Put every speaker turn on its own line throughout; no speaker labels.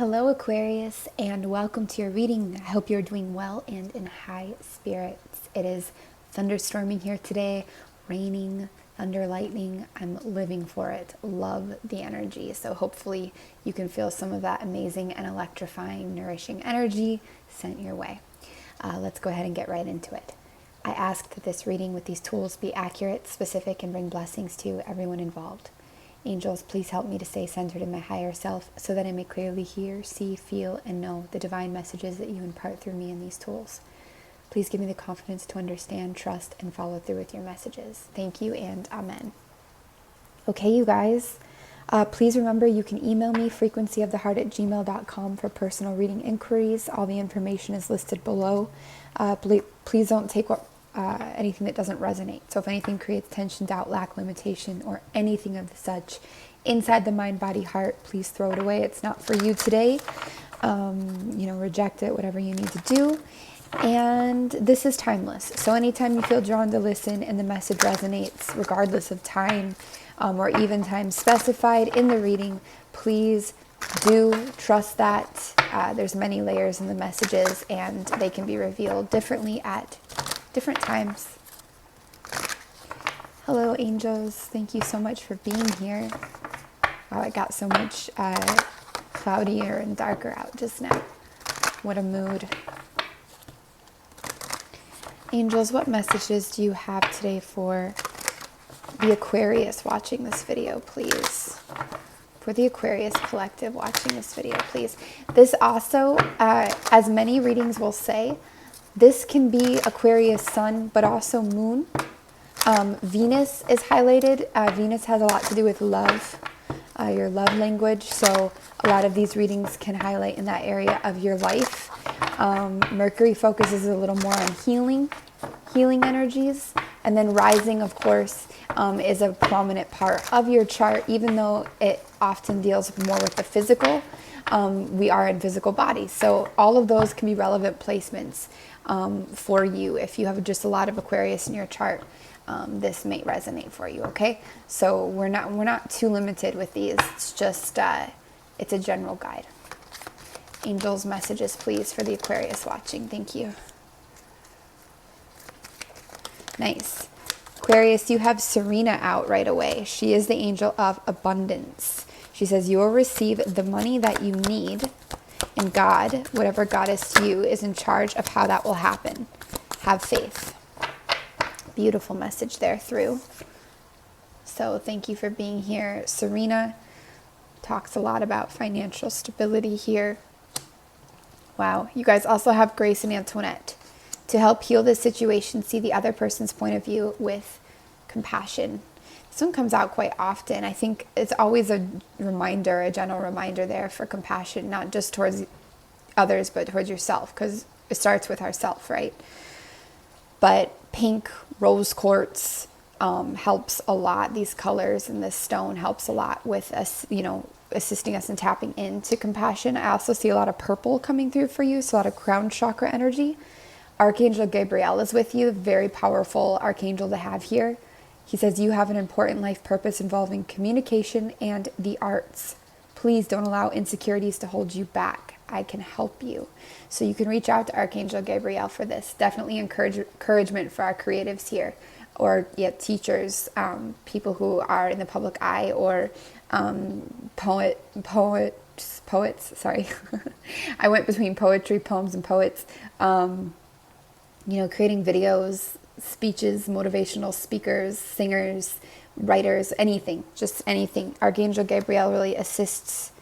Hello, Aquarius, and welcome to your reading. I hope you're doing well and in high spirits. It is thunderstorming here today, raining, thunder, lightning. I'm living for it. Love the energy. So hopefully you can feel some of that amazing and electrifying, nourishing energy sent your way. Let's go ahead and get right into it. I ask that this reading with these tools be accurate, specific, and bring blessings to everyone involved. Angels, please help me to stay centered in my higher self so that I may clearly hear, see, feel, and know the divine messages that you impart through me in these tools. Please give me the confidence to understand, trust, and follow through with your messages. Thank you and amen. Okay, you guys, please remember you can email me frequencyoftheheart@gmail.com for personal reading inquiries. All the information is listed below. Please don't take anything that doesn't resonate. So if anything creates tension, doubt, lack, limitation, or anything of such inside the mind, body, heart, please throw it away. It's not for you today. Reject it, whatever you need to do. And this is timeless. So anytime you feel drawn to listen and the message resonates, regardless of time or even time specified in the reading, please do trust that. There's many layers in the messages and they can be revealed differently at different times. Hello, angels. Thank you so much for being here. Wow, it got so much cloudier and darker out just now. What a mood. Angels, what messages do you have today for the Aquarius watching this video, please? For the Aquarius collective watching this video, please. This also, as many readings will say, this can be Aquarius sun, but also moon. Venus is highlighted. Venus has a lot to do with love, your love language. So a lot of these readings can highlight in that area of your life. Mercury focuses a little more on healing energies. And then rising, of course, is a prominent part of your chart, even though it often deals more with the physical. We are in physical bodies. So all of those can be relevant placements for you. If you have just a lot of Aquarius in your chart, this may resonate for you, okay? So we're not too limited with these. It's just, it's a general guide. Angels, messages, please, for the Aquarius watching. Thank you. Nice. Aquarius, you have Serena out right away. She is the angel of abundance. She says you will receive the money that you need, and God, whatever God is to you, is in charge of how that will happen. Have faith. Beautiful message there through. So thank you for being here. Serena talks a lot about financial stability here. Wow. You guys also have Grace and Antoinette to help heal this situation, see the other person's point of view with compassion. This one comes out quite often. I think it's always a reminder, a general reminder there for compassion, not just towards others, but towards yourself, because it starts with ourself, right? But pink rose quartz helps a lot. These colors and this stone helps a lot with us, assisting us in tapping into compassion. I also see a lot of purple coming through for you, so a lot of crown chakra energy. Archangel Gabriel is with you, very powerful archangel to have here. He says you have an important life purpose involving communication and the arts. Please don't allow insecurities to hold you back. I can help you. So you can reach out to Archangel Gabriel for this. Definitely encouragement for our creatives here, or teachers, people who are in the public eye, or poets. Sorry, I went between poetry, poems, and poets. Creating videos, speeches, motivational speakers, singers, writers, anything, just anything. Archangel Gabriel really assists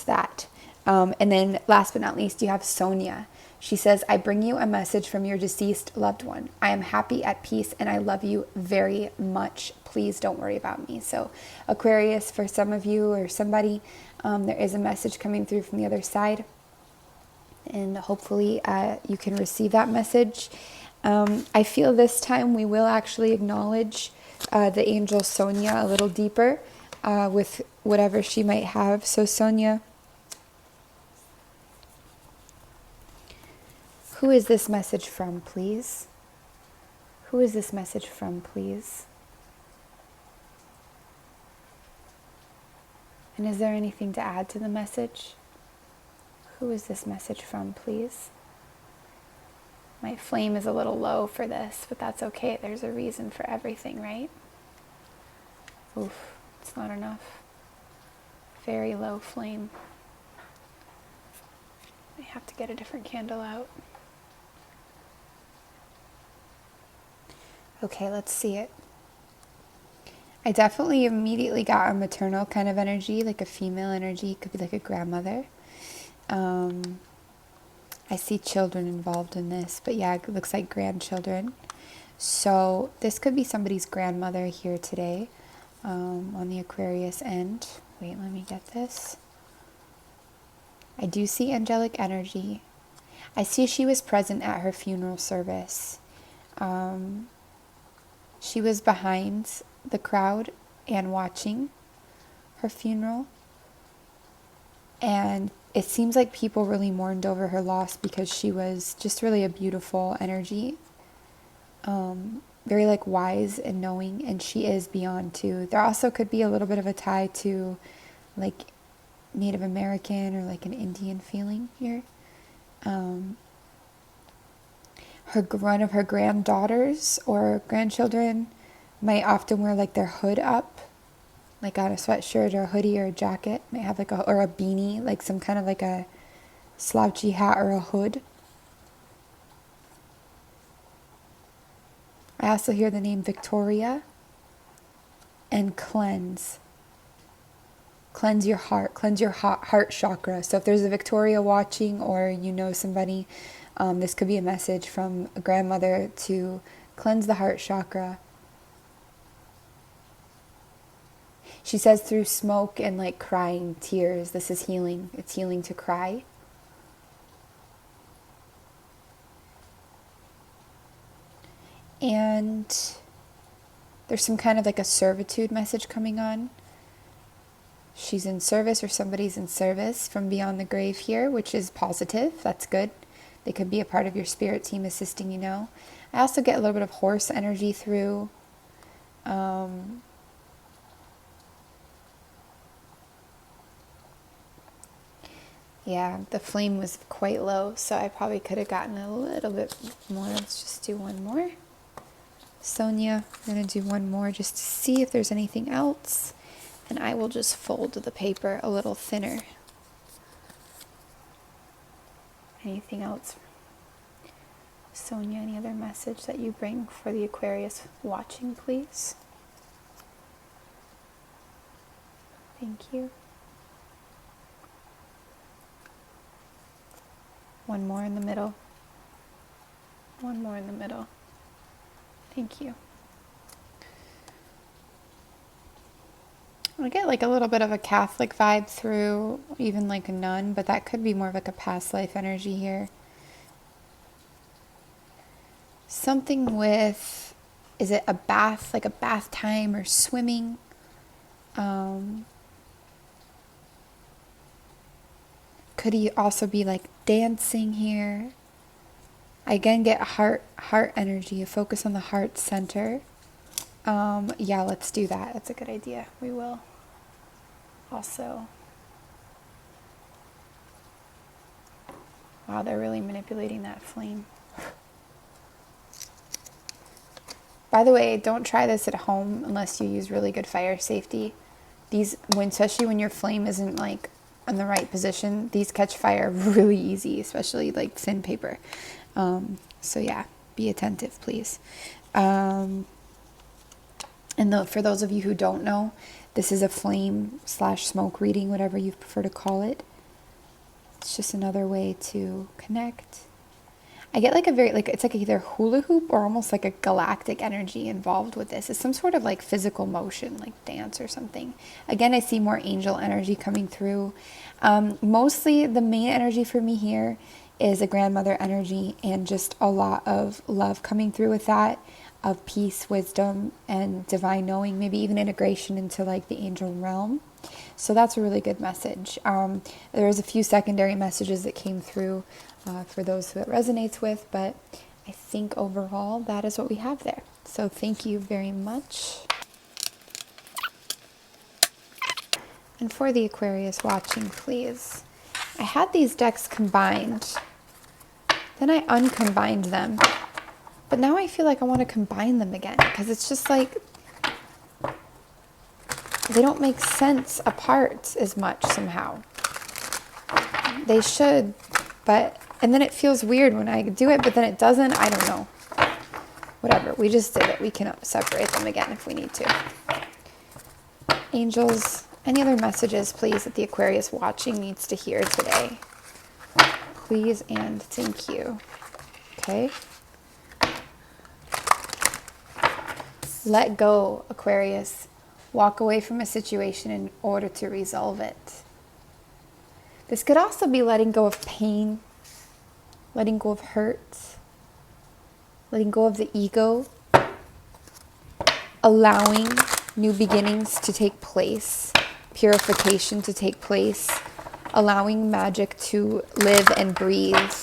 that. And then last but not least, you have Sonia. She says, I bring you a message from your deceased loved one. I am happy, at peace, and I love you very much. Please don't worry about me. So Aquarius, for some of you or somebody, there is a message coming through from the other side. And hopefully you can receive that message. I feel this time we will actually acknowledge the angel Sonia a little deeper with whatever she might have. So Sonia, who is this message from, please? Who is this message from, please? And is there anything to add to the message? Who is this message from, please? My flame is a little low for this, but that's okay. There's a reason for everything, right? Oof, it's not enough. Very low flame. I have to get a different candle out. Okay, let's see it. I definitely immediately got a maternal kind of energy, like a female energy. It could be like a grandmother. I see children involved in this, but yeah, it looks like grandchildren. So this could be somebody's grandmother here today, on the Aquarius end. Wait, let me get this. I do see angelic energy. I see she was present at her funeral service. She was behind the crowd and watching her funeral. And it seems like people really mourned over her loss because she was just really a beautiful energy. Very like wise and knowing, and she is beyond too. There also could be a little bit of a tie to like Native American or like an Indian feeling here. One of her granddaughters or grandchildren might often wear like their hood up, like on a sweatshirt or a hoodie or a jacket. Might have like or a beanie, like some kind of like a slouchy hat or a hood. I also hear the name Victoria and cleanse. Cleanse your heart chakra. So if there's a Victoria watching, or you know somebody, this could be a message from a grandmother to cleanse the heart chakra. She says through smoke and like crying tears, this is healing. It's healing to cry. And there's some kind of like a servitude message coming on. She's in service, or somebody's in service from beyond the grave here, which is positive. That's good. They could be a part of your spirit team assisting you now. I also get a little bit of horse energy through. Yeah, the flame was quite low, so I probably could have gotten a little bit more. Let's just do one more. Sonia, I'm going to do one more just to see if there's anything else. And I will just fold the paper a little thinner. Anything else? Sonia, any other message that you bring for the Aquarius watching, please? Thank you. One more in the middle. One more in the middle. Thank you. I get like a little bit of a Catholic vibe through, even like a nun, but that could be more of like a past life energy here. Something with, is it a bath, like a bath time or swimming? Could he also be like dancing here? I again get heart energy, a focus on the heart center. Yeah, let's do that. That's a good idea. We will. Also, wow, they're really manipulating that flame. By the way, don't try this at home unless you use really good fire safety. Especially when your flame isn't like in the right position, these catch fire really easy, especially like thin paper. So yeah, be attentive, please. And for those of you who don't know, this is a flame/smoke reading, whatever you prefer to call it. It's just another way to connect. I get like it's like either hula hoop or almost like a galactic energy involved with this. It's some sort of like physical motion, like dance or something. Again, I see more angel energy coming through. Mostly the main energy for me here is a grandmother energy, and just a lot of love coming through with that, of peace, wisdom, and divine knowing, maybe even integration into like the angel realm. So that's a really good message. There was a few secondary messages that came through for those who it resonates with, but I think overall that is what we have there. So thank you very much. And for the Aquarius watching, please, I had these decks combined, then I uncombined them, but now I feel like I want to combine them again because it's just like they don't make sense apart as much somehow. They should, and then it feels weird when I do it, but then it doesn't. I don't know. Whatever, we just did it. We can separate them again if we need to. Angels, any other messages, please, that the Aquarius watching needs to hear today? Please and thank you. Okay. Let go, Aquarius. Walk away from a situation in order to resolve it. This could also be letting go of pain, letting go of hurt, letting go of the ego, allowing new beginnings to take place, purification to take place, allowing magic to live and breathe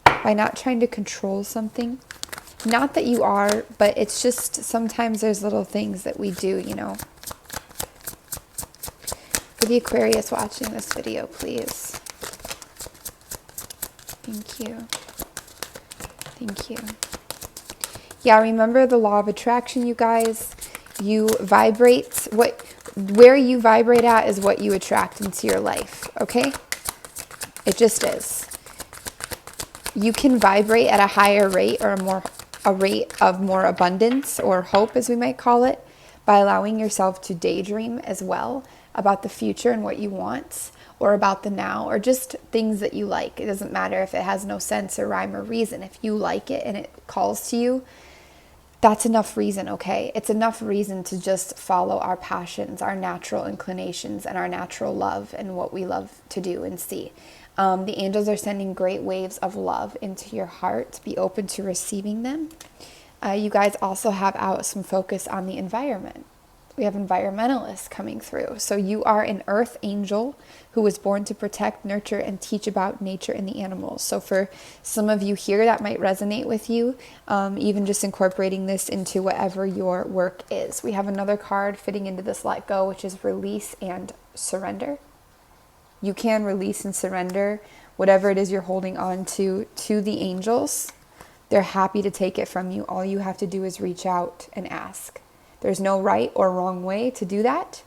by not trying to control something. Not that you are, but it's just sometimes there's little things that we do, you know. For the Aquarius watching this video, please. Thank you. Thank you. Yeah, remember the law of attraction, you guys. You vibrate. Where you vibrate at is what you attract into your life, okay? It just is. You can vibrate at a higher rate or a rate of more abundance or hope, as we might call it, by allowing yourself to daydream as well about the future and what you want, or about the now, or just things that you like. It doesn't matter if it has no sense or rhyme or reason. If you like it and it calls to you, that's enough reason, okay? It's enough reason to just follow our passions, our natural inclinations, and our natural love and what we love to do and see. The angels are sending great waves of love into your heart. Be open to receiving them. You guys also have out some focus on the environment. We have environmentalists coming through. So you are an earth angel who was born to protect, nurture, and teach about nature and the animals. So for some of you here, that might resonate with you, even just incorporating this into whatever your work is. We have another card fitting into this let go, which is release and surrender. You can release and surrender whatever it is you're holding on to the angels. They're happy to take it from you. All you have to do is reach out and ask. There's no right or wrong way to do that.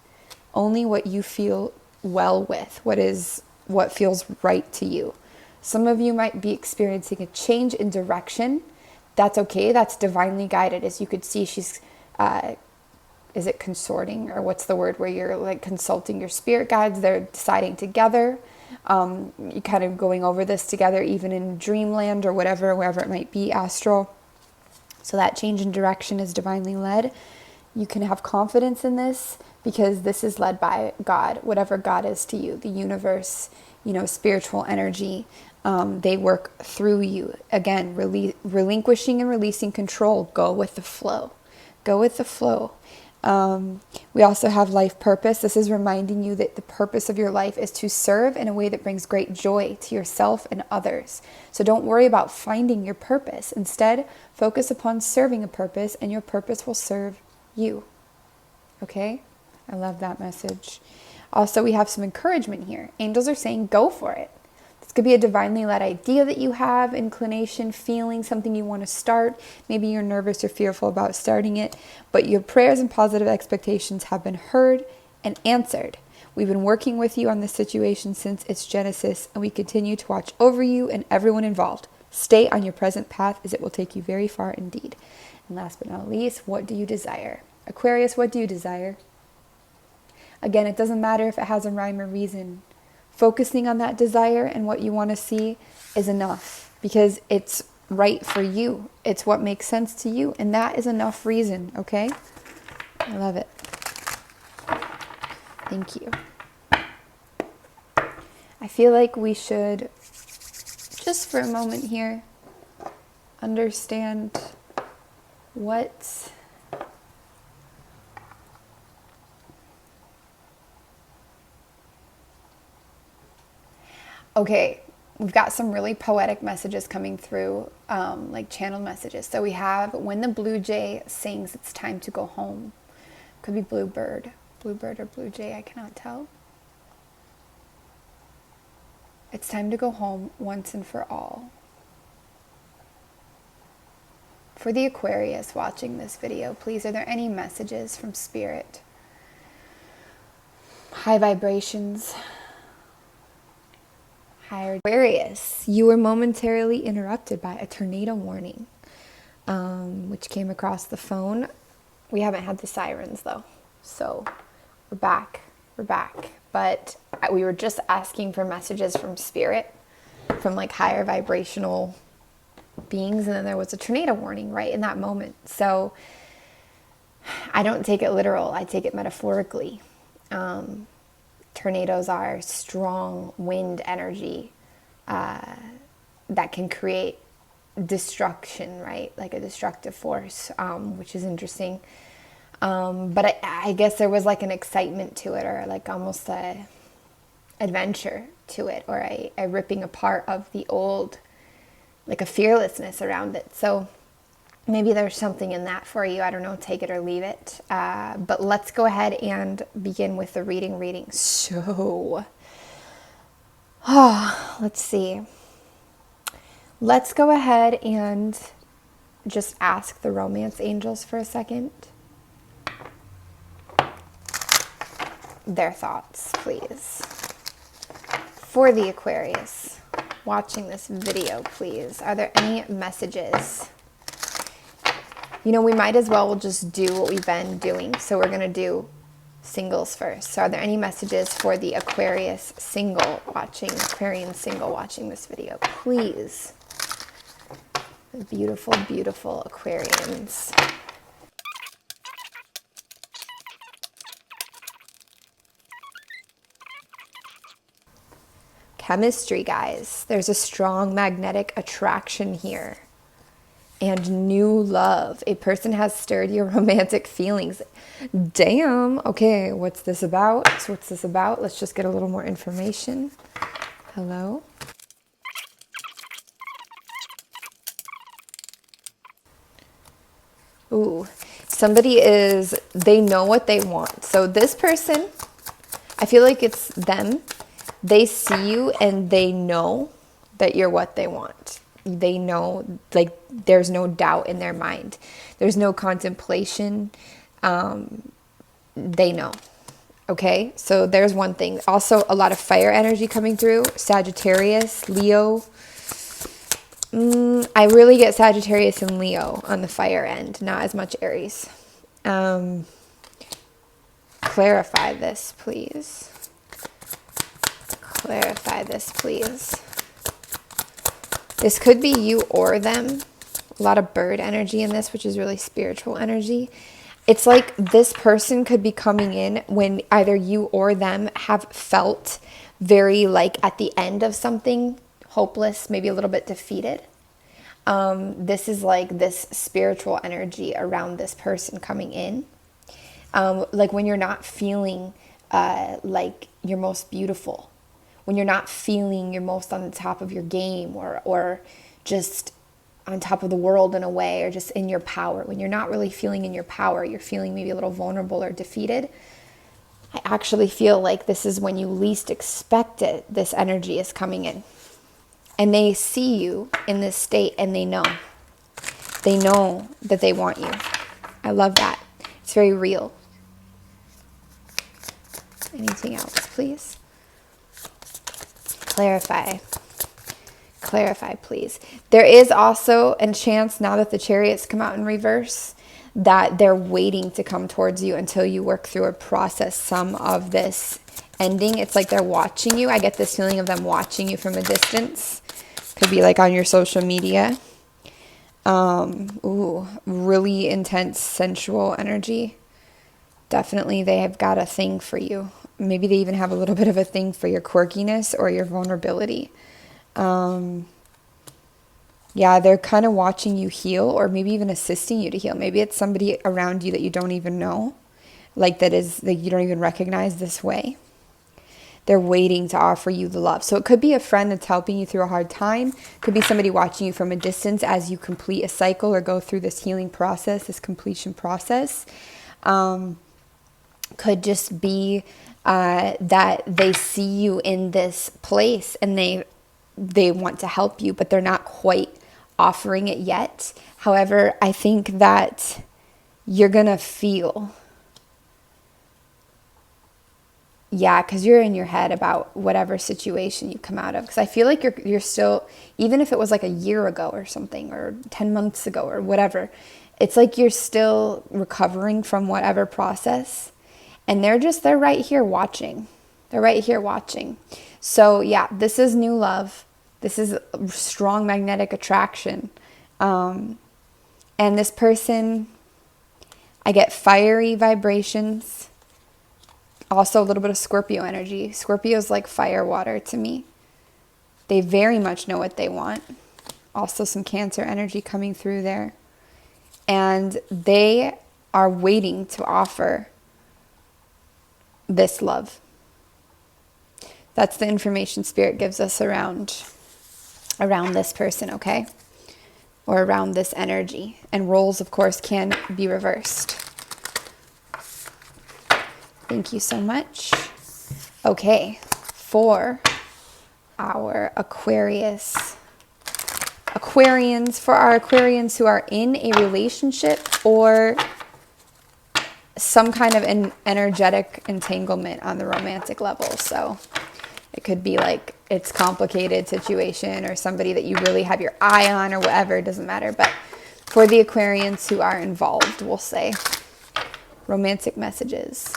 Only what you feel well with, what feels right to you. Some of you might be experiencing a change in direction. That's okay. That's divinely guided. As you could see, she's, is it consorting, or what's the word where you're like consulting your spirit guides? They're deciding together. You're kind of going over this together, even in dreamland or wherever it might be, astral. So that change in direction is divinely led. You can have confidence in this because this is led by God, whatever God is to you, the universe, spiritual energy. They work through you. Again, relinquishing and releasing control. Go with the flow. Go with the flow. We also have life purpose. This is reminding you that the purpose of your life is to serve in a way that brings great joy to yourself and others. So don't worry about finding your purpose. Instead, focus upon serving a purpose, and your purpose will serve you. Okay? I love that message. Also, we have some encouragement here. Angels are saying, go for it. This could be a divinely led idea that you have, inclination, feeling, something you want to start. Maybe you're nervous or fearful about starting it, but your prayers and positive expectations have been heard and answered. We've been working with you on this situation since its genesis, and we continue to watch over you and everyone involved. Stay on your present path, as it will take you very far indeed. And last but not least, what do you desire? Aquarius, what do you desire? Again, it doesn't matter if it has a rhyme or reason. Focusing on that desire and what you want to see is enough, because it's right for you. It's what makes sense to you, and that is enough reason, okay? I love it. Thank you. I feel like we should, just for a moment here, understand what okay, we've got some really poetic messages coming through, like channeled messages. So we have, when the blue jay sings, it's time to go home. Could be bluebird or blue jay, I cannot tell. It's time to go home once and for all. For the Aquarius watching this video, please, are there any messages from Spirit? High vibrations. Higher. Aquarius, you were momentarily interrupted by a tornado warning, which came across the phone. We haven't had the sirens though, so we're back. But we were just asking for messages from Spirit, from like higher vibrational beings, and then there was a tornado warning right in that moment. So I don't take it literal, I take it metaphorically. Tornadoes are strong wind energy that can create destruction, right? Like a destructive force, which is interesting. But I guess there was like an excitement to it, or like almost a adventure to it, or a ripping apart of the old, like a fearlessness around it. So maybe there's something in that for you. I don't know, take it or leave it. But let's go ahead and begin with the reading. So, let's see. Let's go ahead and just ask the romance angels for a second. Their thoughts, please. For the Aquarius watching this video, please, are there any messages? You know, we might as well just do what we've been doing. So we're going to do singles first. So are there any messages for the Aquarian single watching this video, please? Beautiful, beautiful Aquarians. Chemistry, guys. There's a strong magnetic attraction here. And new love. A person has stirred your romantic feelings. Damn. Okay, what's this about? Let's just get a little more information. Hello? Ooh, they know what they want. So this person, I feel like it's them. They see you and they know that you're what they want. They know, like, there's no doubt in their mind. There's no contemplation. They know. Okay, so there's one thing. Also, a lot of fire energy coming through. Sagittarius, Leo. I really get Sagittarius and Leo on the fire end, not as much Aries. Clarify this, please. Clarify this, please. This could be you or them. A lot of bird energy in this, which is really spiritual energy. It's like this person could be coming in when either you or them have felt very like at the end of something, hopeless, maybe a little bit defeated. This is like this spiritual energy around this person coming in. Like when you're not feeling like you're most beautiful. When you're not feeling you're most on the top of your game, or just on top of the world in a way, or just in your power. When you're not really feeling in your power, you're feeling maybe a little vulnerable or defeated. I actually feel like this is when you least expect it, this energy is coming in. And they see you in this state and they know. They know that they want you. I love that. It's very real. Anything else, please? Clarify. Clarify, please. There is also a chance, now that the Chariots come out in reverse, that they're waiting to come towards you until you work through or process some of this ending. It's like they're watching you. I get this feeling of them watching you from a distance. Could be like on your social media. Ooh, really intense sensual energy. Definitely they have got a thing for you. Maybe they even have a little bit of a thing for your quirkiness or your vulnerability. Yeah, they're kind of watching you heal, or maybe even assisting you to heal. Maybe it's somebody around you that you don't even know, like that you don't even recognize this way. They're waiting to offer you the love. So it could be a friend that's helping you through a hard time. Could be somebody watching you from a distance as you complete a cycle or go through this healing process, this completion process. Could just be that they see you in this place and they want to help you, but they're not quite offering it yet. However, I think that you're going to feel, yeah, because you're in your head about whatever situation you come out of. Because I feel like you're still, even if it was like a year ago or something, or 10 months ago or whatever, it's like you're still recovering from whatever process. And they're right here watching. They're right here watching. So yeah, this is new love. This is strong magnetic attraction. And this person, I get fiery vibrations. Also a little bit of Scorpio energy. Scorpio's like fire water to me. They very much know what they want. Also some Cancer energy coming through there. And they are waiting to offer this love. That's the information Spirit gives us around this person, okay? Or around this energy. And roles, of course, can be reversed. Thank you so much. Okay, for our Aquarians, for our Aquarians who are in a relationship or some kind of an energetic entanglement on the romantic level. So it could be like it's complicated situation or somebody that you really have your eye on or whatever, it doesn't matter. But for the Aquarians who are involved, we'll say romantic messages.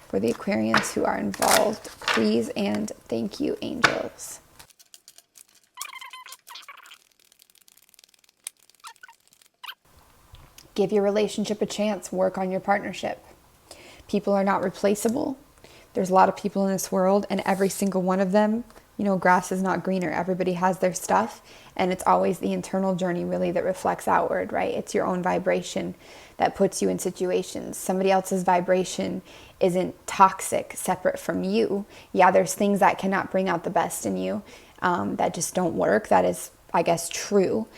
For the Aquarians who are involved, please and thank you, angels. Give your relationship a chance. Work on your partnership. People are not replaceable. There's a lot of people in this world, and every single one of them, grass is not greener. Everybody has their stuff, and it's always the internal journey really that reflects outward, right? It's your own vibration that puts you in situations. Somebody else's vibration isn't toxic, separate from you. Yeah, there's things that cannot bring out the best in you, that just don't work. That is, I guess, true.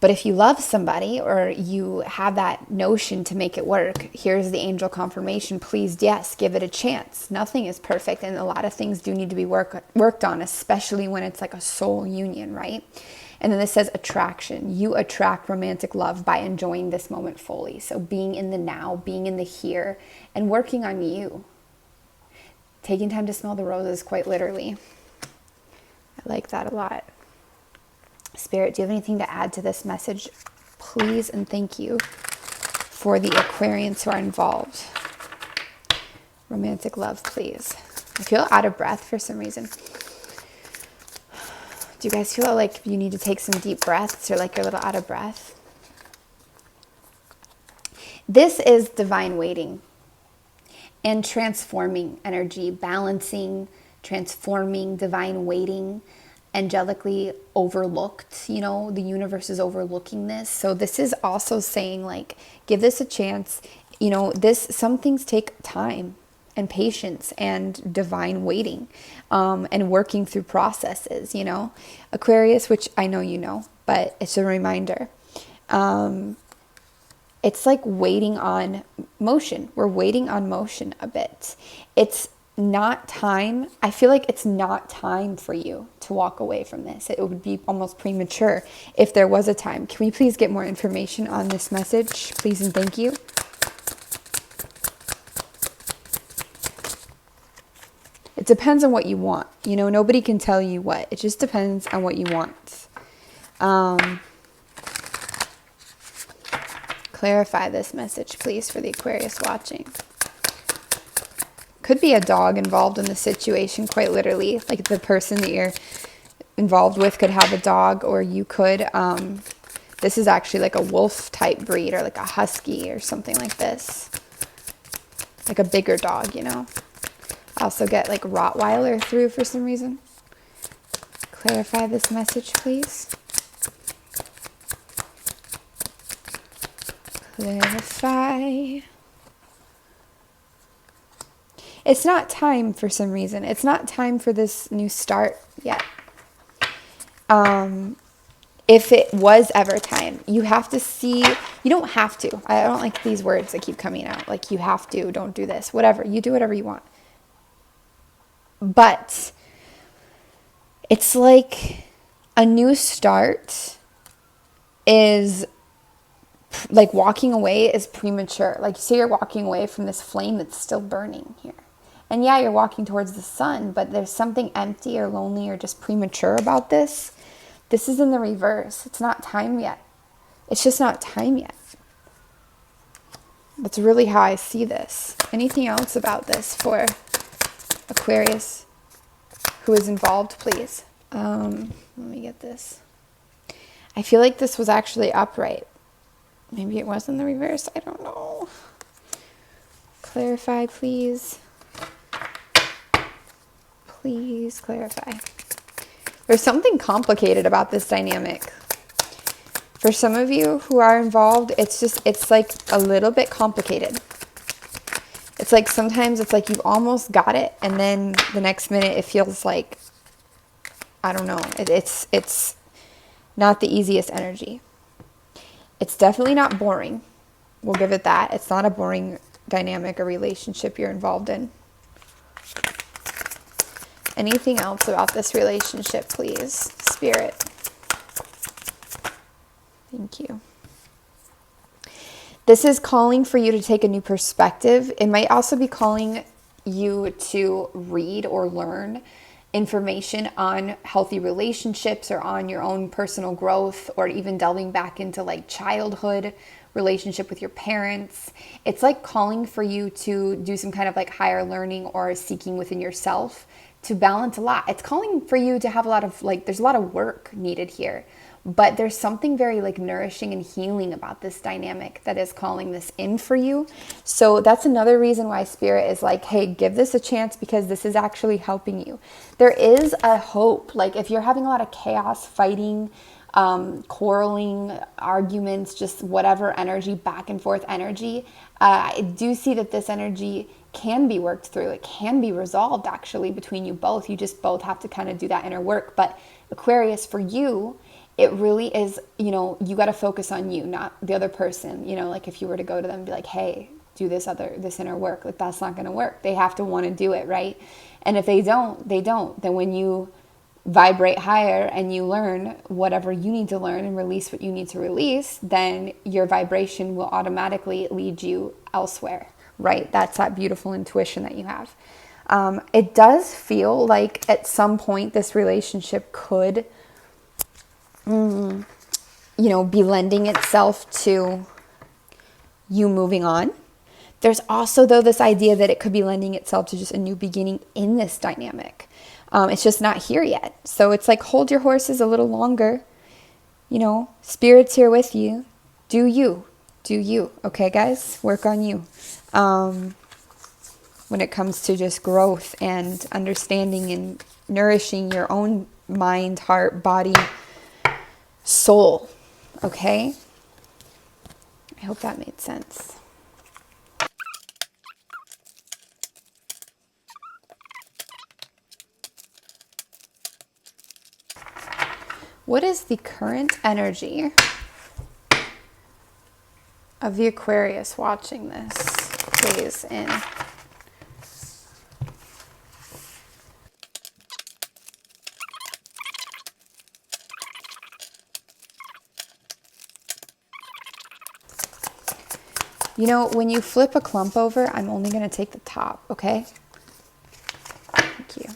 But if you love somebody or you have that notion to make it work, here's the angel confirmation. Please, yes, give it a chance. Nothing is perfect, and a lot of things do need to be worked on, especially when it's like a soul union, right? And then this says attraction. You attract romantic love by enjoying this moment fully. So being in the now, being in the here, and working on you. Taking time to smell the roses, quite literally. I like that a lot. Spirit, do you have anything to add to this message? Please and thank you for the Aquarians who are involved. Romantic love, please. I feel out of breath for some reason. Do you guys feel like you need to take some deep breaths or like you're a little out of breath? This is divine waiting and transforming energy, balancing, transforming, divine waiting, angelically overlooked. The universe is overlooking this. So this is also saying, like, give this a chance. Some things take time and patience and divine waiting, and working through processes, Aquarius, which I know you know, but it's a reminder. It's like waiting on motion. We're waiting on motion a bit. It's not time. I feel like it's not time for you to walk away from this. It would be almost premature if there was a time. Can we please get more information on this message? Please and thank you. It depends on what you want. Nobody can tell you what. It just depends on what you want. Clarify this message, please, for the Aquarius watching. Could be a dog involved in the situation, quite literally. Like the person that you're involved with could have a dog, or you could. This is actually like a wolf type breed, or like a husky or something like this. Like a bigger dog, I also get like Rottweiler through for some reason. Clarify this message, please. Clarify. It's not time for some reason. It's not time for this new start yet. If it was ever time, you have to see, you don't have to. I don't like these words that keep coming out. Like, you have to, don't do this, whatever. You do whatever you want. But it's like a new start is like walking away is premature. Like, say you're walking away from this flame that's still burning here. And yeah, you're walking towards the sun, but there's something empty or lonely or just premature about this. This is in the reverse. It's not time yet. It's just not time yet. That's really how I see this. Anything else about this for Aquarius who is involved, please? Let me get this. I feel like this was actually upright. Maybe it was in the reverse. I don't know. Clarify, please. Please clarify. There's something complicated about this dynamic. For some of you who are involved, it's like a little bit complicated. It's like sometimes it's like you've almost got it, and then the next minute it feels like, I don't know, it's not the easiest energy. It's definitely not boring. We'll give it that. It's not a boring dynamic or relationship you're involved in. Anything else about this relationship, please? Spirit. Thank you. This is calling for you to take a new perspective. It might also be calling you to read or learn information on healthy relationships or on your own personal growth, or even delving back into like childhood relationship with your parents. It's like calling for you to do some kind of like higher learning or seeking within yourself to balance a lot. It's calling for you to have a lot of like, there's a lot of work needed here. But there's something very like nourishing and healing about this dynamic that is calling this in for you. So that's another reason why Spirit is like, hey, give this a chance, because this is actually helping you. There is a hope. Like if you're having a lot of chaos, fighting, quarreling, arguments, just whatever energy, back and forth energy, I do see that this energy can be worked through. It can be resolved actually between you both. You just both have to kind of do that inner work. But Aquarius, for you, it really is, you know, you got to focus on you, not the other person. You know, like if you were to go to them and be like, hey, do this inner work, like that's not going to work. They have to want to do it, right? And if they don't. Then when you vibrate higher and you learn whatever you need to learn and release what you need to release, then your vibration will automatically lead you elsewhere, right? That's that beautiful intuition that you have. It does feel like at some point this relationship could be lending itself to you moving on. There's also, though, this idea that it could be lending itself to just a new beginning in this dynamic. It's just not here yet. So it's like, hold your horses a little longer. You know, Spirit's here with you. Do you. Okay, guys? Work on you. When it comes to just growth and understanding and nourishing your own mind, heart, body, soul. Okay? I hope that made sense. What is the current energy of the Aquarius watching this, please, in? You know, when you flip a clump over, I'm only going to take the top, okay? Thank you.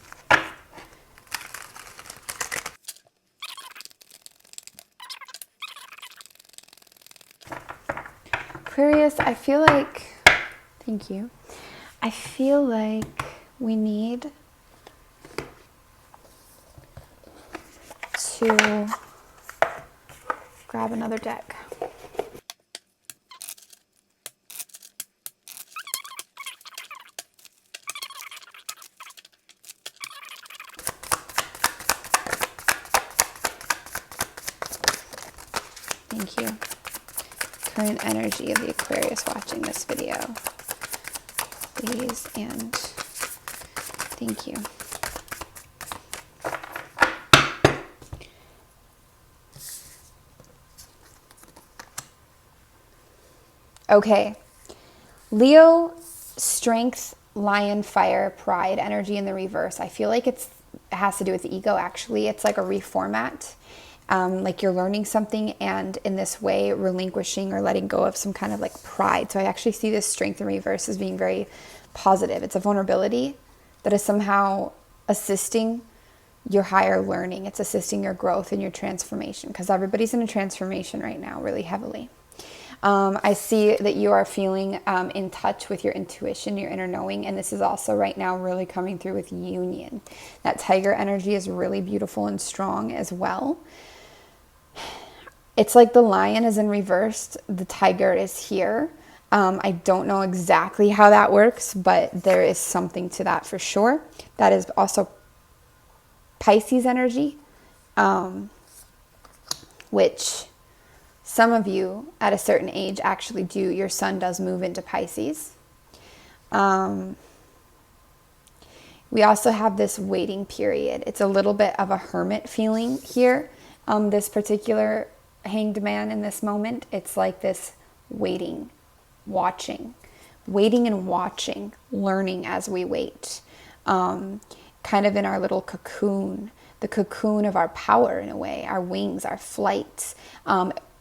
Aquarius, I feel like, thank you. I feel like we need to grab another deck. Thank you. Current energy of the Aquarius watching this video, please, and thank you. Okay, Leo, strength lion, fire, pride energy in the reverse. I feel like it has to do with the ego, actually. It's like a reformat. Like you're learning something, and in this way relinquishing or letting go of some kind of like pride. So I actually see this strength in reverse as being very positive. It's a vulnerability that is somehow assisting your higher learning. It's assisting your growth and your transformation, because everybody's in a transformation right now really heavily. I see that you are feeling in touch with your intuition, your inner knowing, and this is also right now really coming through with union. That tiger energy is really beautiful and strong as well. It's like the lion is in reverse, the tiger is here. I don't know exactly how that works, but there is something to that for sure. That is also Pisces energy, which some of you at a certain age actually do. Your sun does move into Pisces. We also have this waiting period. It's a little bit of a hermit feeling here. This particular hanged man in this moment, it's like this waiting, watching, waiting and watching, learning as we wait. Kind of in our little cocoon, the cocoon of our power in a way, our wings, our flight.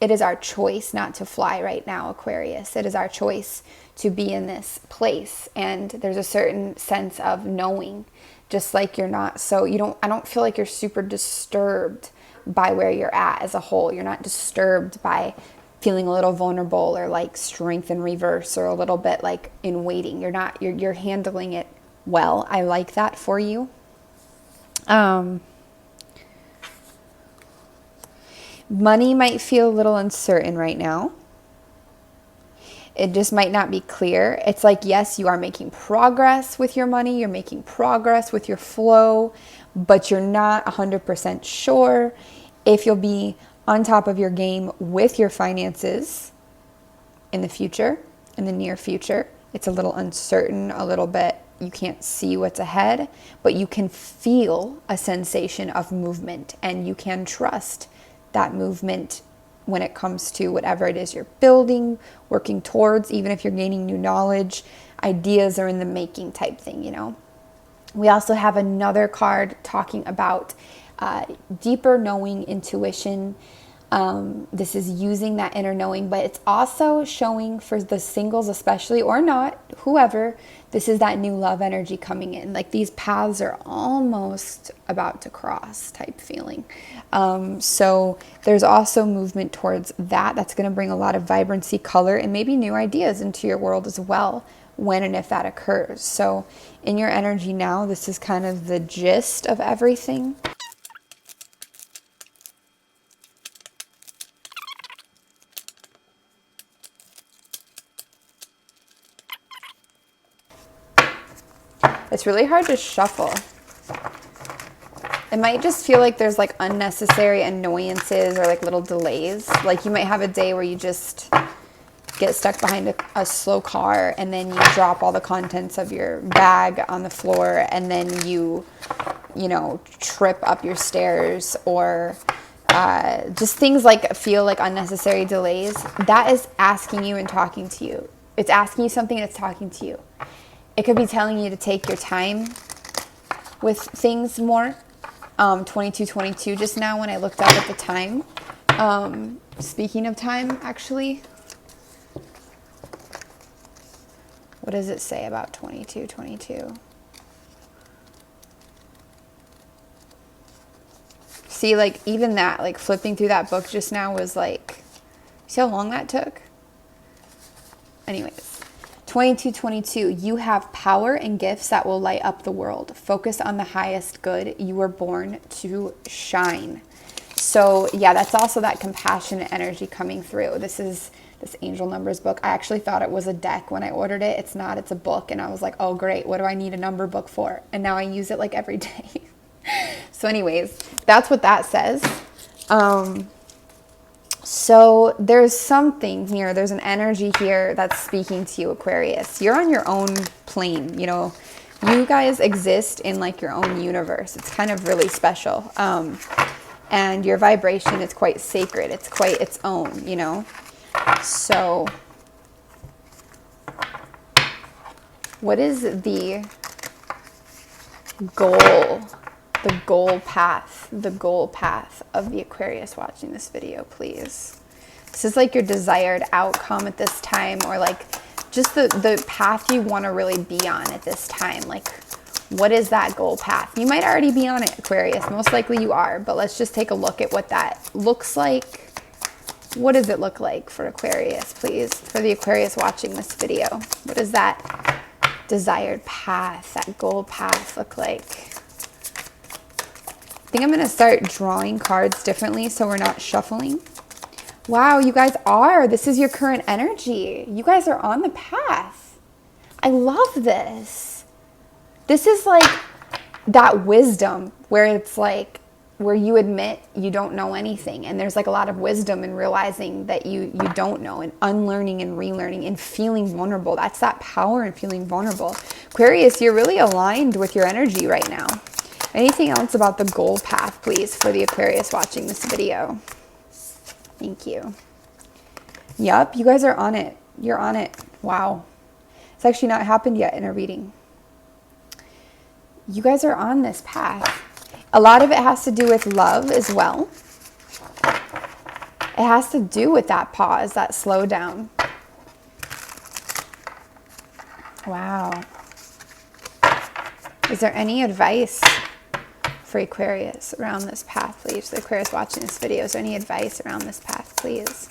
It is our choice not to fly right now, Aquarius. It is our choice to be in this place. And there's a certain sense of knowing, just like you're not, I don't feel like you're super disturbed by where you're at as a whole. You're not disturbed by feeling a little vulnerable or like strength in reverse or a little bit like in waiting. You're handling it well. I like that for you. Money might feel a little uncertain right now. It just might not be clear. It's like, yes, you are making progress with your money. You're making progress with your flow, but you're not 100% sure if you'll be on top of your game with your finances in the future, in the near future. It's a little uncertain, a little bit, you can't see what's ahead, but you can feel a sensation of movement, and you can trust that movement when it comes to whatever it is you're building, working towards, even if you're gaining new knowledge, ideas are in the making type thing, you know. We also have another card talking about deeper knowing, intuition. This is using that inner knowing, but it's also showing for the singles especially, or not, whoever, this is that new love energy coming in. Like these paths are almost about to cross type feeling. So there's also movement towards that. That's going to bring a lot of vibrancy, color, and maybe new ideas into your world as well, when and if that occurs. So in your energy now, this is kind of the gist of everything. It's really hard to shuffle. It might just feel like there's like unnecessary annoyances or like little delays. Like you might have a day where you just get stuck behind a slow car, and then you drop all the contents of your bag on the floor, and then you know, trip up your stairs, or just things like feel like unnecessary delays. That is asking you and talking to you. It's asking you something, and it's talking to you. It could be telling you to take your time with things more. 22:22 just now when I looked up at the time. Speaking of time, actually, what does it say about 22:22? See, like even that, like flipping through that book just now was like, see how long that took? Anyways. 22:22, you have power and gifts that will light up the world. Focus on the highest good. You were born to shine. So yeah, that's also that compassionate energy coming through. This is this Angel Numbers book. I actually thought it was a deck when I ordered it. It's not, it's a book. And I was like, oh great, what do I need a number book for? And now I use it like every day. So anyways, that's what that says. So there's something here, there's an energy here that's speaking to you, Aquarius. You're on your own plane, you know. You guys exist in like your own universe. It's kind of really special. And your vibration is quite sacred. It's quite its own, you know. So What is the goal path of the Aquarius watching this video, please? This is like your desired outcome at this time, or like just the path you want to really be on at this time. Like, what is that goal path? You might already be on it, Aquarius. Most likely you are, but let's just take a look at what that looks like. What does it look like for Aquarius, please? For the Aquarius watching this video, what does that desired path, that goal path look like? I think I'm going to start drawing cards differently so we're not shuffling. Wow, you guys are. This is your current energy. You guys are on the path. I love this. This is like that wisdom where it's like, where you admit you don't know anything. And there's like a lot of wisdom in realizing that you don't know, and unlearning and relearning and feeling vulnerable. That's that power in feeling vulnerable. Aquarius, you're really aligned with your energy right now. Anything else about the goal path, please, for the Aquarius watching this video? Thank you. Yep, you guys are on it. You're on it. Wow. It's actually not happened yet in a reading. You guys are on this path. A lot of it has to do with love as well. It has to do with that pause, that slow down. Wow. Is there any advice for Aquarius around this path, please? The Aquarius watching this video, is there any advice around this path, please?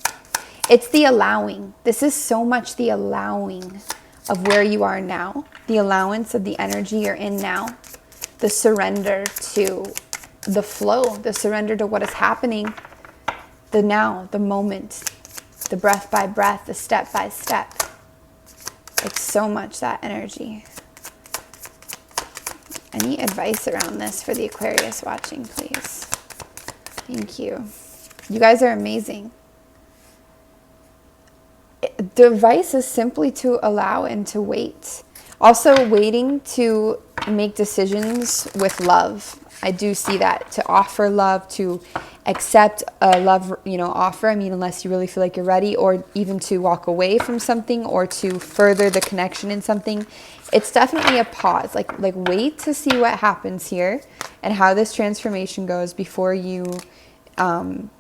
It's the allowing. This is so much the allowing of where you are now, the allowance of the energy you're in now, the surrender to the flow, the surrender to what is happening, the now, the moment, the breath by breath, the step by step. It's so much that energy. Any advice around this for the Aquarius watching, please? Thank you. You guys are amazing. The advice is simply to allow and to wait. Also, waiting to make decisions with love. I do see that, to offer love, to accept a love, offer. I mean, unless you really feel like you're ready, or even to walk away from something, or to further the connection in something. It's definitely a pause. Like wait to see what happens here and how this transformation goes before you are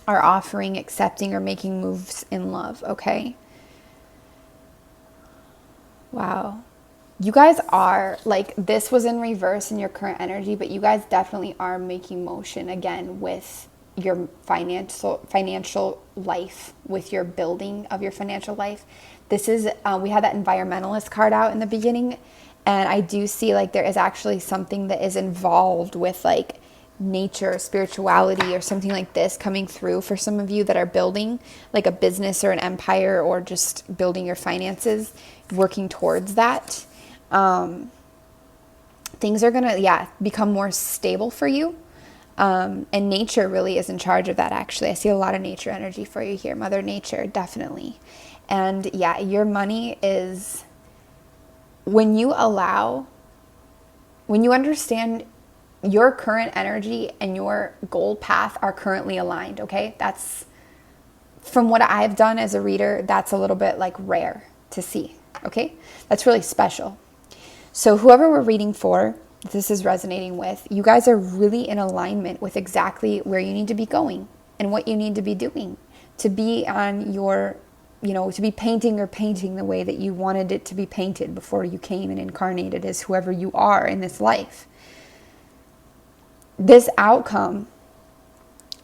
offering, accepting, or making moves in love. Okay. Wow. You guys are, like, this was in reverse in your current energy, but you guys definitely are making motion again with your financial life, with your building of your financial life. This is, we had that environmentalist card out in the beginning, and I do see like there is actually something that is involved with like nature, spirituality, or something like this coming through for some of you that are building like a business or an empire, or just building your finances, working towards that. Things are gonna, become more stable for you. And nature really is in charge of that, actually. I see a lot of nature energy for you here. Mother Nature, definitely. And your money is, when you understand your current energy and your goal path are currently aligned, okay? That's, from what I've done as a reader, that's a little bit like rare to see, okay? That's really special. So whoever we're reading for, this is resonating with, you guys are really in alignment with exactly where you need to be going and what you need to be doing to be on your, to be painting the way that you wanted it to be painted before you came and incarnated as whoever you are in this life. This outcome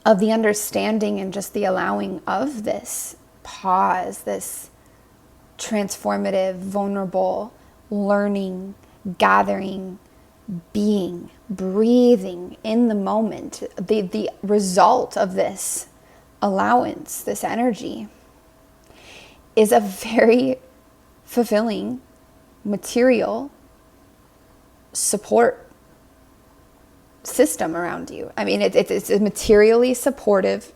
of the understanding and just the allowing of this pause, this transformative, vulnerable, learning, gathering, being, breathing in the moment, the result of this allowance, this energy, is a very fulfilling material support system around you. I mean, it's a materially supportive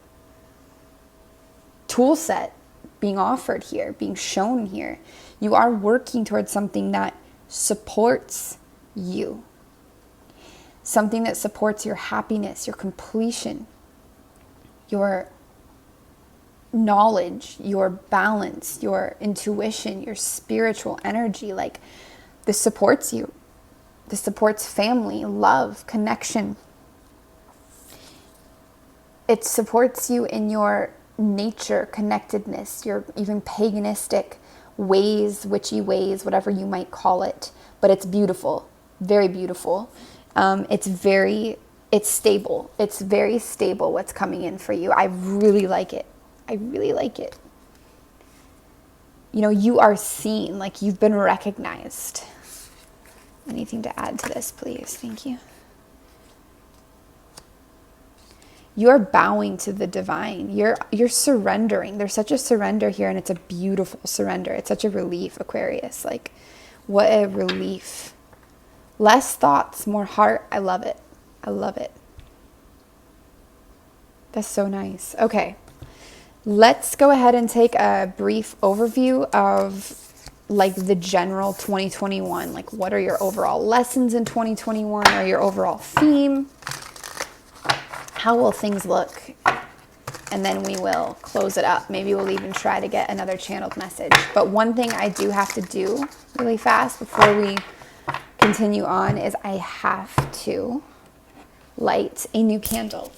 tool set being offered here, being shown here. You are working towards something that supports you, something that supports your happiness, your completion, your knowledge, your balance, your intuition, your spiritual energy. Like, this supports you. This supports family, love, connection. It supports you in your nature connectedness, your even paganistic ways, witchy ways, whatever you might call it. But it's beautiful, very beautiful. It's stable. It's very stable what's coming in for you. I really like it. I really like it. You know, you are seen, like you've been recognized. Anything to add to this, please? Thank you. You're bowing to the divine. You're surrendering. There's such a surrender here, and it's a beautiful surrender. It's such a relief, Aquarius. Like, what a relief. Less thoughts, more heart. I love it. I love it. That's so nice. Okay. Let's go ahead and take a brief overview of like the general 2021. Like, what are your overall lessons in 2021, or your overall theme? How will things look? And then we will close it up. Maybe we'll even try to get another channeled message. But one thing I do have to do really fast before we continue on is I have to light a new candle.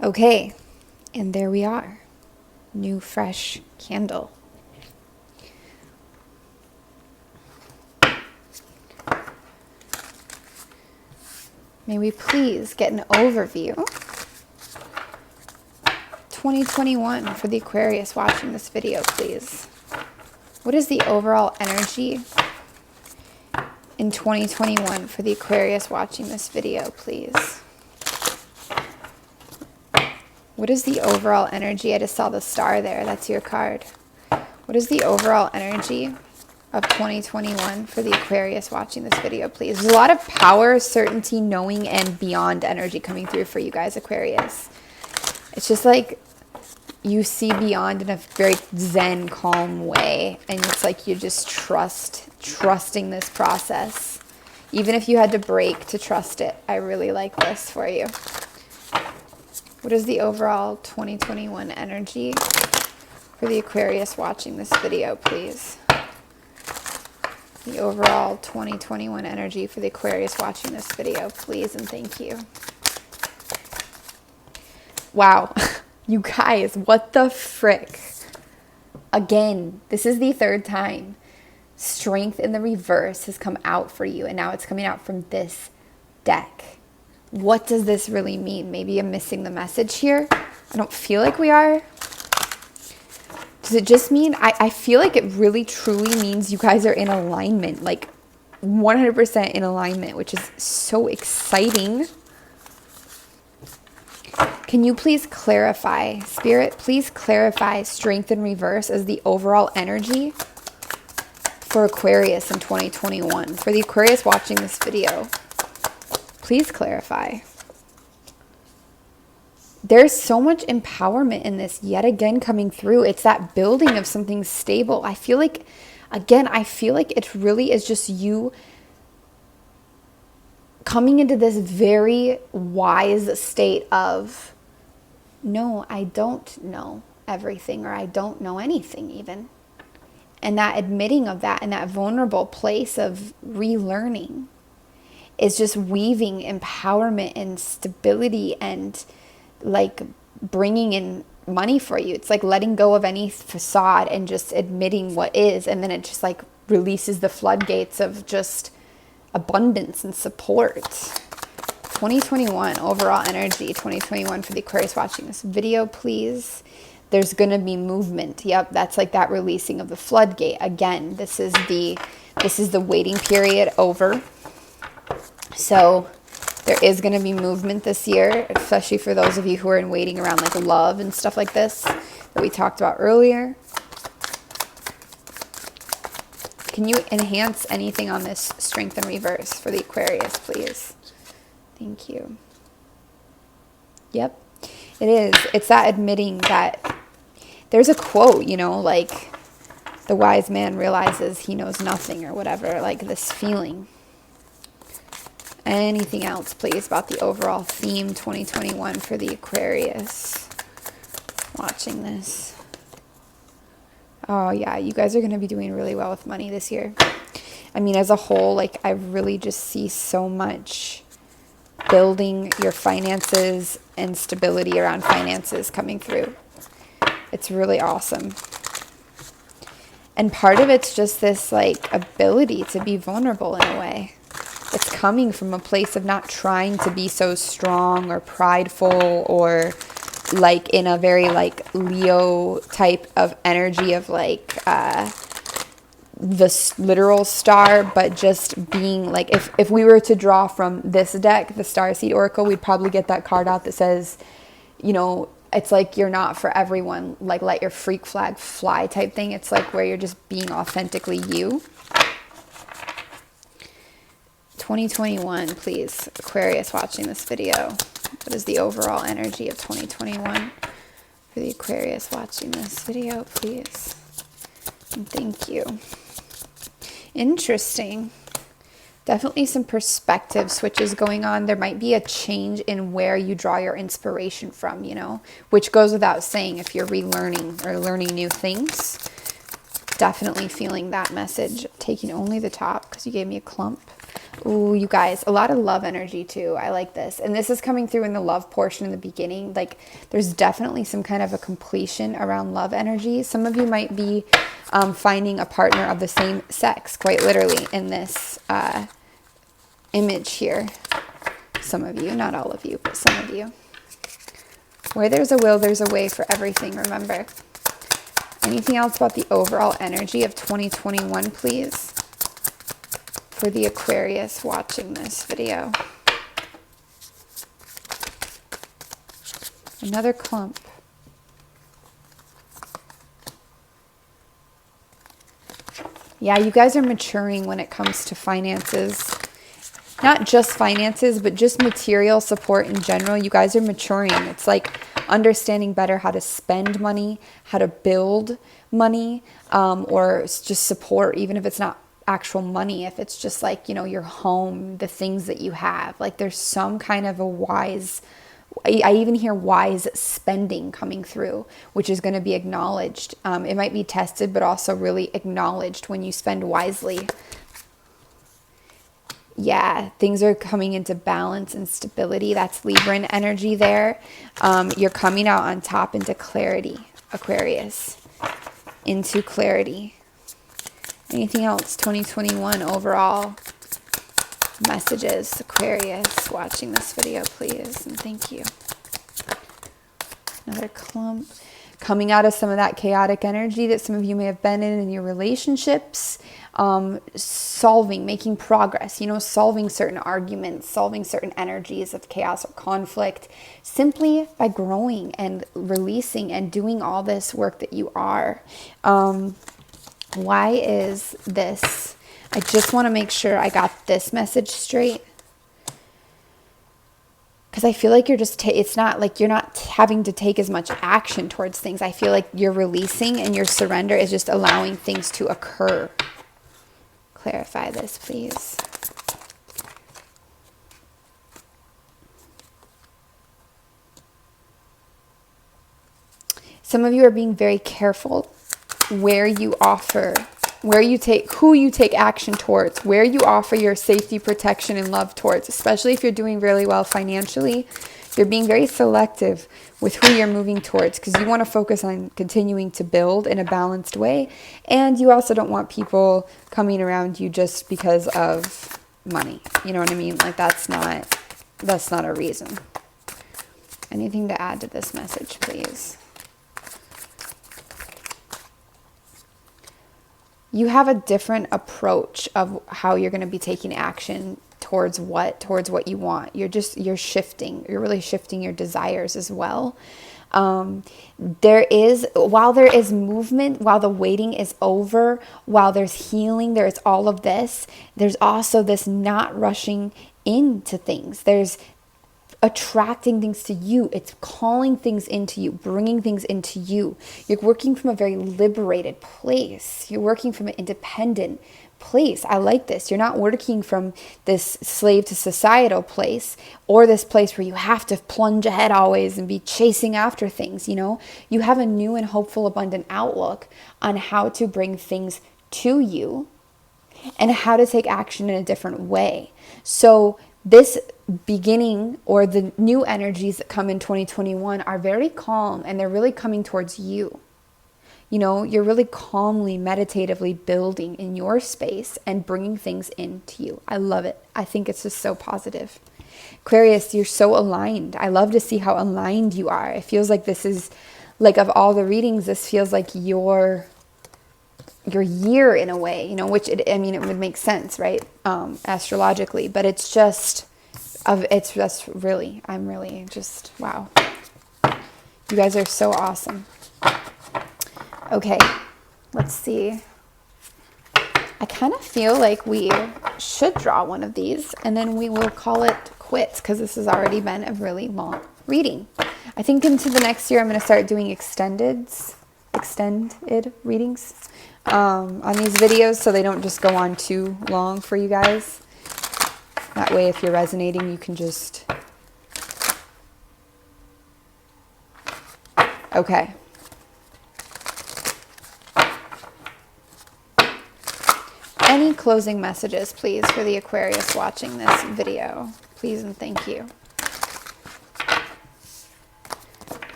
Okay, and there we are. New fresh candle. May we please get an overview. 2021 for the Aquarius watching this video, please. What is the overall energy in 2021 for the Aquarius watching this video, please? What is the overall energy? I just saw the star there. That's your card. What is the overall energy of 2021 for the Aquarius watching this video, please? There's a lot of power, certainty, knowing, and beyond energy coming through for you guys, Aquarius. It's just like you see beyond in a very zen, calm way. And it's like you just trusting this process. Even if you had to break to trust it. I really like this for you. What is the overall 2021 energy for the Aquarius watching this video, please? The overall 2021 energy for the Aquarius watching this video, please, and thank you. Wow. You guys, what the frick? Again, this is the third time. Strength in the reverse has come out for you, and now it's coming out from this deck. What does this really mean? Maybe I'm missing the message here. I don't feel like we are. Does it just mean, I feel like it really truly means you guys are in alignment, like 100% in alignment, which is so exciting. Can you please clarify, Spirit, please clarify strength in reverse as the overall energy for Aquarius in 2021? For the Aquarius watching this video, please clarify. There's so much empowerment in this yet again coming through. It's that building of something stable. I feel like, again, I feel like it really is just you coming into this very wise state of, no, I don't know everything, or I don't know anything even. And that admitting of that and that vulnerable place of relearning is just weaving empowerment and stability and like bringing in money for you. It's like letting go of any facade and just admitting what is, and then it just like releases the floodgates of just abundance and support. 2021 overall energy, 2021 for the Aquarius watching this video, please. There's going to be movement. Yep, that's like that releasing of the floodgate. Again, this is the waiting period over. So there is going to be movement this year, especially for those of you who are in waiting around like love and stuff like this that we talked about earlier. Can you enhance anything on this strength in reverse for the Aquarius, please? Thank you. Yep, it is. It's that admitting that there's a quote, you know, like the wise man realizes he knows nothing or whatever, like this feeling. Anything else, please, about the overall theme 2021 for the Aquarius watching this? Oh, yeah, you guys are going to be doing really well with money this year. I mean, as a whole, like, I really just see so much building your finances and stability around finances coming through. It's really awesome. And part of it's just this, like, ability to be vulnerable in a way. It's coming from a place of not trying to be so strong or prideful or like in a very like Leo type of energy of like the literal star, but just being like, if we were to draw from this deck, the Starseed Oracle, we'd probably get that card out that says, you know, it's like you're not for everyone, like let your freak flag fly type thing. It's like where you're just being authentically you. 2021, please, Aquarius watching this video. What is the overall energy of 2021 for the Aquarius watching this video, please? And thank you. Interesting. Definitely some perspective switches going on. There might be a change in where you draw your inspiration from, you know, which goes without saying if you're relearning or learning new things. Definitely feeling that message. Taking only the top because you gave me a clump. Ooh, you guys, a lot of love energy too. I like this. And this is coming through in the love portion in the beginning. Like there's definitely some kind of a completion around love energy. Some of you might be finding a partner of the same sex, quite literally, in this image here. Some of you, not all of you, but some of you. Where there's a will, there's a way for everything, remember. Anything else about the overall energy of 2021, please? For the Aquarius watching this video. Another clump. Yeah, you guys are maturing when it comes to finances. Not just finances, but just material support in general. You guys are maturing. It's like understanding better how to spend money, how to build money, or just support, even if it's not actual money, if it's just like, you know, your home, the things that you have. Like there's some kind of a wise, I even hear wise spending coming through, which is going to be acknowledged. It might be tested, but also really acknowledged when you spend wisely. Yeah, things are coming into balance and stability. That's Libran energy there. You're coming out on top into clarity, Aquarius. Into clarity. Anything else? 2021 overall messages, Aquarius watching this video, please. And thank you. Another clump. Coming out of some of that chaotic energy that some of you may have been in your relationships. Solving, making progress, you know, solving certain arguments, solving certain energies of chaos or conflict, simply by growing and releasing and doing all this work that you are. Why is this? I just want to make sure I got this message straight. Because I feel like you're just, it's not like you're not having to take as much action towards things. I feel like you're releasing and your surrender is just allowing things to occur. Clarify this, please. Some of you are being very careful where you offer, where you take, who you take action towards, where you offer your safety, protection, and love towards, especially if you're doing really well financially. You're being very selective with who you're moving towards because you want to focus on continuing to build in a balanced way. And you also don't want people coming around you just because of money. You know what I mean? Like that's not a reason. Anything to add to this message, please? You have a different approach of how you're going to be taking action towards what you want. You're shifting. You're really shifting your desires as well. While there is movement, while the waiting is over, while there's healing, there's all of this. There's also this not rushing into things. There's attracting things to you. It's calling things into you, bringing things into you. You're working from a very liberated place. You're working from an independent place. I like this. You're not working from this slave to societal place, or this place where you have to plunge ahead always and be chasing after things. You know, you have a new and hopeful, abundant outlook on how to bring things to you and how to take action in a different way. So this beginning, or the new energies that come in 2021, are very calm, and they're really coming towards you. You know, you're really calmly, meditatively building in your space and bringing things into you. I love it. I think it's just so positive. Aquarius, you're so aligned. I love to see how aligned you are. It feels like this is, like, of all the readings, this feels like your year in a way, you know, which it would make sense, right? Astrologically, but it's just really, I'm really just, wow. You guys are so awesome. Okay, let's see. I kind of feel like we should draw one of these, and then we will call it quits, because this has already been a really long reading. I think into the next year, I'm going to start doing extended readings on these videos, so they don't just go on too long for you guys. That way, if you're resonating, you can just... Okay. Any closing messages, please, for the Aquarius watching this video? Please and thank you.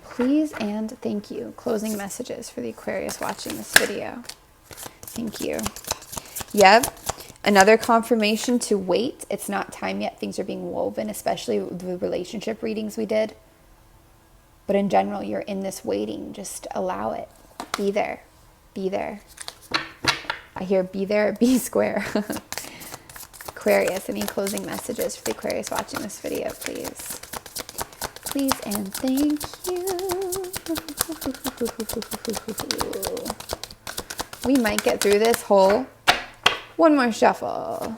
Please and thank you. Closing messages for the Aquarius watching this video. Thank you. Yep. Another confirmation to wait. It's not time yet. Things are being woven, especially the relationship readings we did. But in general, you're in this waiting. Just allow it. Be there. Be there. I hear be there, be square. Aquarius, any closing messages for the Aquarius watching this video, please? Please and thank you. We might get through this whole... One more shuffle.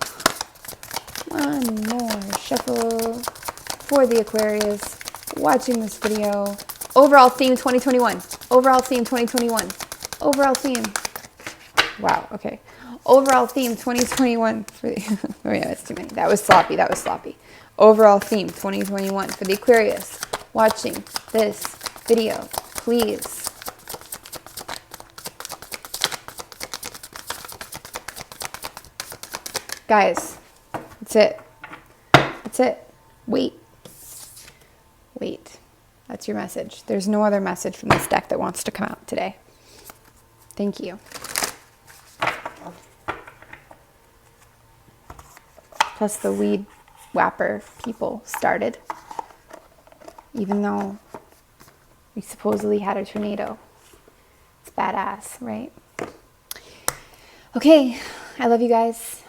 One more shuffle for the Aquarius watching this video. Overall theme 2021. Overall theme 2021. Overall theme. Wow, okay. Overall theme 2021 for the... oh yeah, that's too many. That was sloppy. That was sloppy. Overall theme 2021 for the Aquarius watching this video, please. Guys, that's it. That's it. Wait. Wait. That's your message. There's no other message from this deck that wants to come out today. Thank you. Plus the weed whapper people started. Even though we supposedly had a tornado. It's badass, right? Okay. I love you guys.